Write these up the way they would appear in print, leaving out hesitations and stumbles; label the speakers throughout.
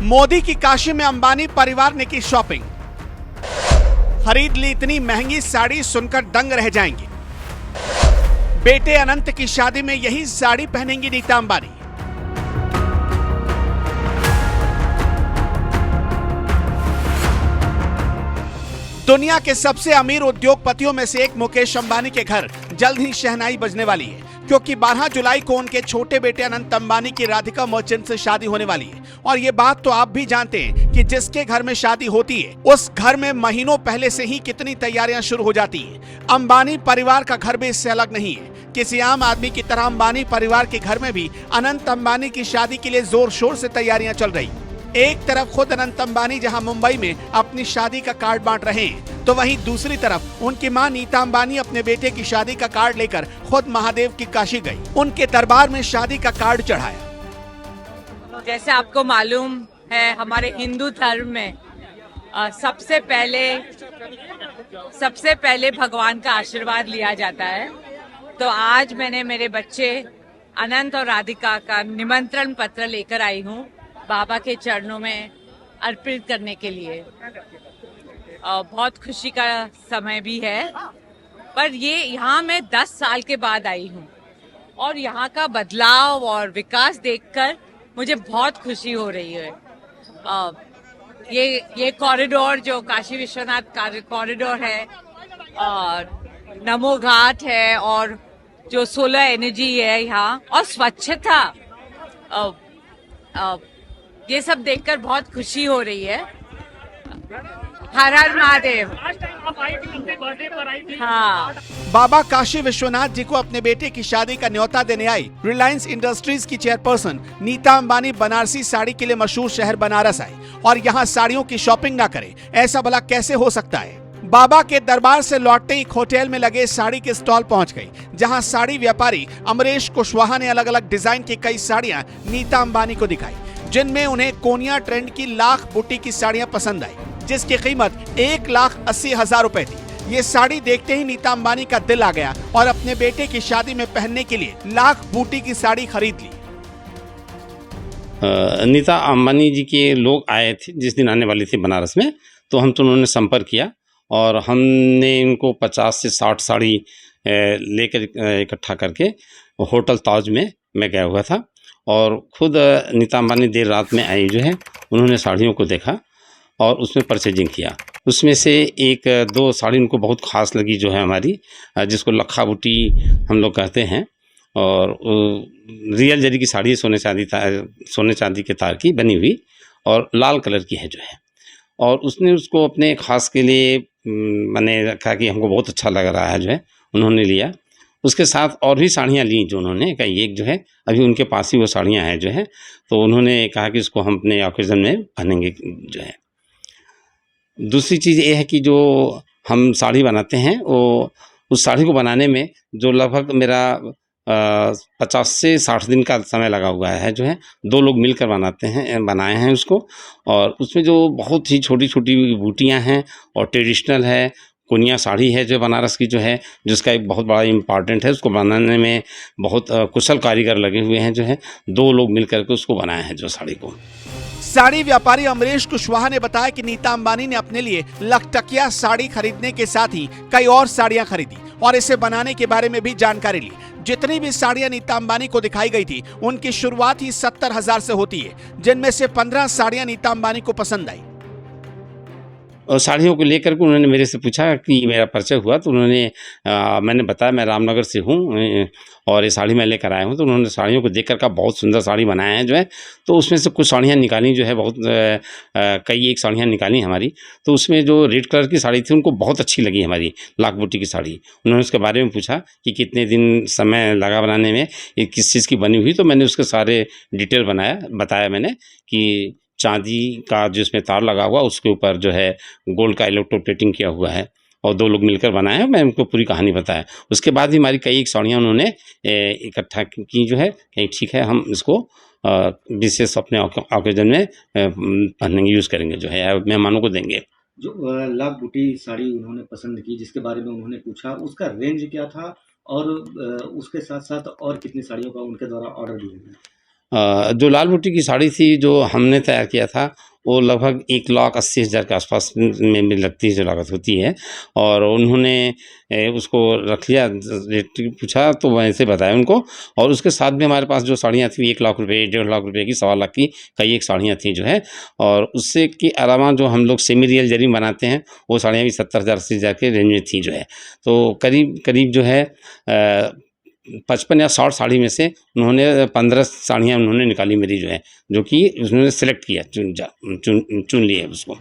Speaker 1: मोदी की काशी में अंबानी परिवार ने की शॉपिंग। खरीद ली इतनी महंगी साड़ी, सुनकर दंग रह जाएंगे। बेटे अनंत की शादी में यही साड़ी पहनेंगी नीता अंबानी। दुनिया के सबसे अमीर उद्योगपतियों में से एक मुकेश अंबानी के घर जल्द ही शहनाई बजने वाली है, क्योंकि 12 जुलाई को उनके छोटे बेटे अनंत अंबानी की राधिका मर्चेंट से शादी होने वाली है। और ये बात तो आप भी जानते हैं कि जिसके घर में शादी होती है उस घर में महीनों पहले से ही कितनी तैयारियां शुरू हो जाती हैं। अंबानी परिवार का घर भी इससे अलग नहीं है। किसी आम आदमी की तरह अंबानी परिवार के घर में भी अनंत अंबानी की शादी के लिए जोर शोर से तैयारियां चल रही। एक तरफ खुद अनंत अंबानी जहां मुंबई में अपनी शादी का कार्ड बांट रहे हैं, तो वहीं दूसरी तरफ उनकी मां नीता अंबानी अपने बेटे की शादी का कार्ड लेकर खुद महादेव की काशी गई, उनके दरबार में शादी का कार्ड चढ़ाया।
Speaker 2: जैसे आपको मालूम है, हमारे हिंदू धर्म में सबसे पहले भगवान का आशीर्वाद लिया जाता है। तो आज मैंने मेरे बच्चे अनंत और राधिका का निमंत्रण पत्र लेकर आई हूँ बाबा के चरणों में अर्पित करने के लिए। बहुत खुशी का समय भी है, पर ये यहाँ मैं 10 साल के बाद आई हूँ और यहाँ का बदलाव और विकास देखकर मुझे बहुत खुशी हो रही है। ये कॉरिडोर जो काशी विश्वनाथ कॉरिडोर है और नमो घाट है और जो सोलर एनर्जी है यहाँ और स्वच्छता, ये सब देखकर बहुत खुशी हो रही है। हर हर महादेव। हाँ।
Speaker 1: बाबा काशी विश्वनाथ जी को अपने बेटे की शादी का न्योता देने आई रिलायंस इंडस्ट्रीज की चेयरपर्सन नीता अंबानी बनारसी साड़ी के लिए मशहूर शहर बनारस आई और यहाँ साड़ियों की शॉपिंग ना करे, ऐसा भला कैसे हो सकता है। बाबा के दरबार से लौटते ही होटल में लगे साड़ी के स्टॉल पहुंच गई, जहां साड़ी व्यापारी अमरीश कुशवाहा ने अलग अलग डिजाइन की कई साड़ियां नीता अंबानी को दिखाई, जिनमें उन्हें कोनिया ट्रेंड की लाख बूटी की साड़ियां पसंद आई, जिसकी कीमत 1,80,000 रुपए थी। ये साड़ी देखते ही नीता अंबानी का दिल आ गया और अपने बेटे की शादी में पहनने के लिए लाख बूटी की साड़ी खरीद ली।
Speaker 3: नीता अंबानी जी के लोग आए थे जिस दिन आने वाली थी बनारस में, तो उन्होंने संपर्क किया और हमने इनको 50 से 60 साड़ी लेकर इकट्ठा करके होटल ताज में मैं गया हुआ था और खुद नीता अंबानी देर रात में आई जो है, उन्होंने साड़ियों को देखा और उसमें परचेजिंग किया। उसमें से 1-2 साड़ी उनको बहुत ख़ास लगी जो है हमारी, जिसको लखा बूटी हम लोग कहते हैं, और रियल जरी की साड़ी, सोने चांदी के तार की बनी हुई और लाल कलर की है जो है। और उसने उसको अपने ख़ास के लिए मैंने रखा कि हमको बहुत अच्छा लग रहा है जो है, उन्होंने लिया। उसके साथ और भी साड़ियाँ ली जो उन्होंने कहा, एक जो है अभी उनके पास ही वो साड़ियाँ हैं जो है, तो उन्होंने कहा कि इसको हम अपने ऑकेजन में पहनेंगे जो है। दूसरी चीज़ ये है कि जो हम साड़ी बनाते हैं, वो उस साड़ी को बनाने में जो लगभग मेरा 50 से 60 दिन का समय लगा हुआ है जो है। 2 लोग मिलकर बनाए हैं उसको, और उसमें जो बहुत ही छोटी छोटी बूटियाँ हैं और ट्रेडिशनल है, कोनिया साड़ी है जो बनारस की जो है, जिसका एक बहुत बड़ा इम्पॉर्टेंट है। उसको बनाने में बहुत कुशल कारीगर लगे हुए हैं जो है। 2 लोग मिलकर के उसको बनाए हैं जो साड़ी को।
Speaker 1: साड़ी व्यापारी अमरीश कुशवाहा ने बताया कि नीता अंबानी ने अपने लिए लखटकिया साड़ी खरीदने के साथ ही कई और साड़ियां खरीदी और इसे बनाने के बारे में भी जानकारी ली। जितनी भी साड़ियां नीता अंबानी को दिखाई गई थी, उनकी शुरुआत ही 70,000 से होती है, जिनमें से 15 साड़ियां नीता अंबानी को पसंद आई।
Speaker 3: और साड़ियों को लेकर के उन्होंने मेरे से पूछा कि मेरा परिचय हुआ, तो मैंने बताया मैं रामनगर से हूँ और ये साड़ी मैं लेकर आया हूँ। तो उन्होंने साड़ियों को देख कर कहा बहुत सुंदर साड़ी बनाए हैं जो है। तो उसमें से कुछ साड़ियाँ निकाली जो है, बहुत एक साड़ियाँ निकाली हमारी। तो उसमें जो रेड कलर की साड़ी थी उनको बहुत अच्छी लगी हमारी लाख बूटी की साड़ी। उन्होंने उसके बारे में पूछा कि कितने दिन समय लगा बनाने में, ये किस चीज़ की बनी हुई। तो मैंने उसके सारे डिटेल बताया मैंने कि चांदी का जिसमें तार लगा हुआ, उसके ऊपर जो है गोल्ड का इलेक्ट्रोप्लेटिंग किया हुआ है और 2 लोग मिलकर बनाए हैं। मैं उनको पूरी कहानी बताया। उसके बाद भी हमारी कई एक साड़ियाँ उन्होंने इकट्ठा की जो है, कहीं ठीक है हम इसको विशेष अपने ऑकेजन में पहनेंगे, यूज़ करेंगे जो है, मेहमानों को देंगे।
Speaker 4: जो लाख बूटी साड़ी उन्होंने पसंद की, जिसके बारे में उन्होंने पूछा, उसका रेंज क्या था और उसके साथ साथ और कितनी साड़ियों का उनके द्वारा ऑर्डर दिया गया?
Speaker 3: जो लाल बूटी की साड़ी थी जो हमने तैयार किया था वो लगभग 1,80,000 के आसपास में लगती है जो लागत होती है। और उन्होंने उसको रख लिया, रेट पूछा तो वैसे बताया उनको। और उसके साथ भी हमारे पास जो साड़ियाँ थी 1 लाख रुपये, 1.5 लाख रुपये की, 1.25 लाख की कई एक साड़ियाँ थी जो है। और उससे के अलावा जो हम लोग सेमी रियल जरी बनाते हैं वो साड़ियाँ भी 70,000 80,000 के रेंज में थी जो है। तो करीब करीब जो है 55 या 60 साड़ी में से उन्होंने 15 साड़ियाँ उन्होंने निकाली मेरी जो है, जो कि उन्होंने सेलेक्ट किया, चुन लिया उसको।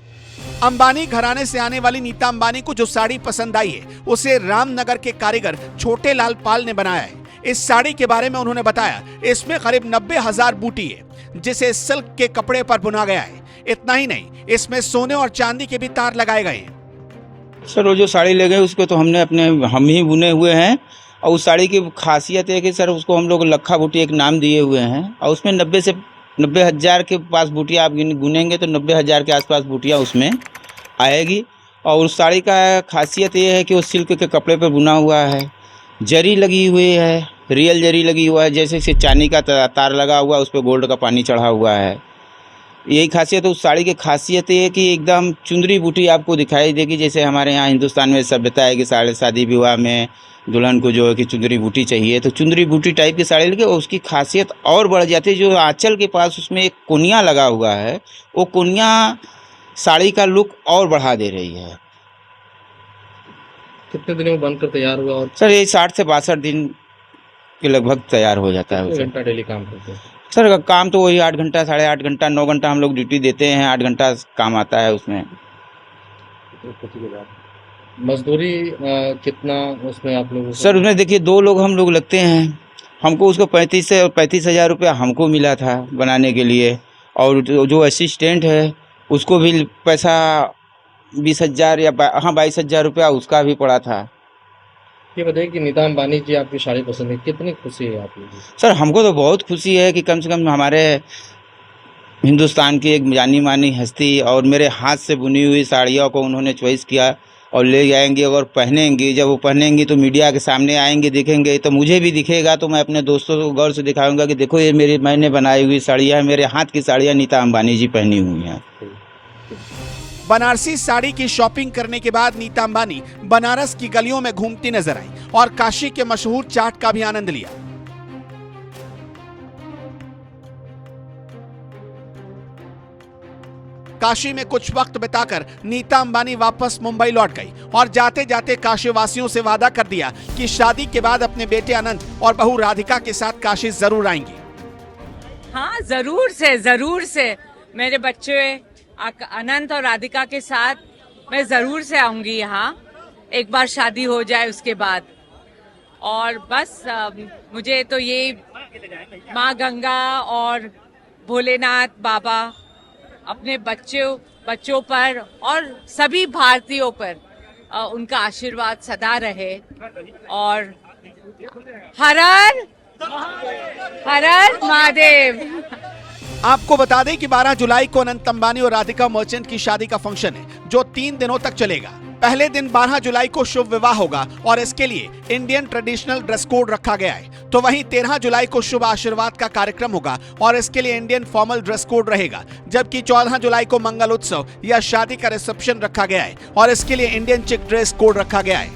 Speaker 1: अंबानी घराने से आने वाली नीता अंबानी को जो साड़ी पसंद आई है उसे रामनगर के कारीगर छोटे लाल पाल ने बनाया है। इस साड़ी के बारे में उन्होंने बताया, इसमें करीब 90,000 बूटी है जिसे सिल्क के कपड़े पर बुना गया है। इतना ही नहीं, इसमें सोने और चांदी के भी तार लगाए गए हैं।
Speaker 5: सर वो जो साड़ी ले गए उसको तो हम ही बुने हुए हैं। और उस साड़ी की खासियत है कि सर उसको हम लोग लखा बूटी एक नाम दिए हुए हैं। और उसमें 90,000 के पास बूटियाँ आप गुनेंगे तो 90,000 के आसपास बूटियाँ उसमें आएगी। और उस साड़ी का खासियत ये है कि वो सिल्क के कपड़े पर बुना हुआ है, जरी लगी हुई है, रियल जरी लगी हुआ है, जैसे चांदी का तार लगा हुआ है, उस पर गोल्ड का पानी चढ़ा हुआ है। यही खासियत है उस साड़ी की। खासियत ये है कि एकदम चुंदरी बूटी आपको दिखाई देगी। जैसे हमारे यहाँ हिंदुस्तान में सभ्यता है कि शादी विवाह में दुल्हन को जो है कि चुंदरी बूटी चाहिए, तो चुंदरी बूटी टाइप की साड़ी लगे। और उसकी खासियत और बढ़ जाती है, जो आंचल के पास उसमें एक कोनिया लगा हुआ है, वो कोनिया साड़ी का लुक और बढ़ा दे रही है।
Speaker 6: कितने दिनों में बनकर तैयार हुआ? और
Speaker 5: सर ये 60 से 62 दिन के लगभग तैयार हो जाता है।
Speaker 6: कितने घंटा डेली काम करते हैं?
Speaker 5: सर काम तो वही 8 घंटा, 8.5 घंटा, 9 घंटा हम लोग ड्यूटी देते हैं। 8 घंटा काम आता है उसमें।
Speaker 6: मजदूरी कितना उसमें आप लोग?
Speaker 5: सर उसमें देखिए 2 लोग हम लोग लगते हैं। हमको उसको 35,000 रुपया हमको मिला था बनाने के लिए। और जो असिस्टेंट है उसको भी पैसा 20,000 या 22,000 रुपया उसका भी पड़ा था।
Speaker 6: ये बताइए कि नीता अंबानी जी आपकी साड़ी पसंद है, कितनी खुशी है आप लोगों को?
Speaker 5: सर हमको तो बहुत खुशी है कि कम से कम हमारे हिंदुस्तान की एक जानी मानी हस्ती और मेरे हाथ से बुनी हुई साड़ियों को उन्होंने चॉइस किया और ले जाएंगे और पहनेंगी। जब वो पहनेंगी तो मीडिया के सामने आएंगे, दिखेंगे, तो मुझे भी दिखेगा, तो मैं अपने दोस्तों को गौर से दिखाऊंगा कि देखो ये मैंने बनाई हुई साड़ियाँ हैं, मेरे हाथ की साड़ियाँ नीता अंबानी जी पहनी हुई हैं।
Speaker 1: बनारसी साड़ी की शॉपिंग करने के बाद नीता अंबानी बनारस की गलियों में घूमती नजर आई और काशी के मशहूर चाट का भी आनंद लिया। काशी में कुछ वक्त बिताकर नीता अंबानी वापस मुंबई लौट गई और जाते जाते काशी वासियों से वादा कर दिया कि शादी के बाद अपने बेटे अनंत और बहू राधिका के साथ काशी जरूर आएंगी।
Speaker 2: हाँ, जरूर से मेरे बच्चे अनंत और राधिका के साथ मैं जरूर से आऊंगी यहाँ, एक बार शादी हो जाए उसके बाद। और बस मुझे तो ये माँ गंगा और भोलेनाथ बाबा अपने बच्चों पर और सभी भारतीयों पर उनका आशीर्वाद सदा रहे। और हर हर महादेव।
Speaker 1: आपको बता दें कि 12 जुलाई को अनंत अंबानी और राधिका मर्चेंट की शादी का फंक्शन है जो 3 दिनों तक चलेगा। पहले दिन 12 जुलाई को शुभ विवाह होगा और इसके लिए इंडियन ट्रेडिशनल ड्रेस कोड रखा गया है। तो वहीं 13 जुलाई को शुभ आशीर्वाद का कार्यक्रम होगा और इसके लिए इंडियन फॉर्मल ड्रेस कोड रहेगा। जबकि 14 जुलाई को मंगल उत्सव या शादी का रिसेप्शन रखा गया है और इसके लिए इंडियन चिक ड्रेस कोड रखा गया है।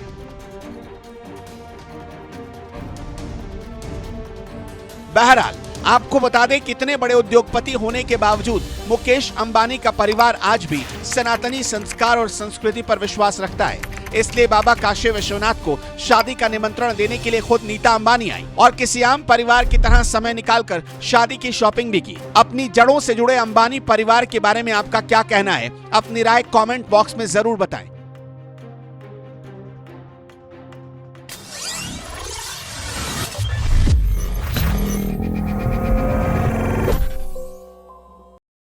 Speaker 1: बहरहाल आपको बता दें कितने बड़े उद्योगपति होने के बावजूद मुकेश अंबानी का परिवार आज भी सनातनी संस्कार और संस्कृति पर विश्वास रखता है। इसलिए बाबा काशी विश्वनाथ को शादी का निमंत्रण देने के लिए खुद नीता अंबानी आई और किसी आम परिवार की तरह समय निकालकर शादी की शॉपिंग भी की। अपनी जड़ों से जुड़े अंबानी परिवार के बारे में आपका क्या कहना है? अपनी राय कमेंट बॉक्स में जरूर बताएं।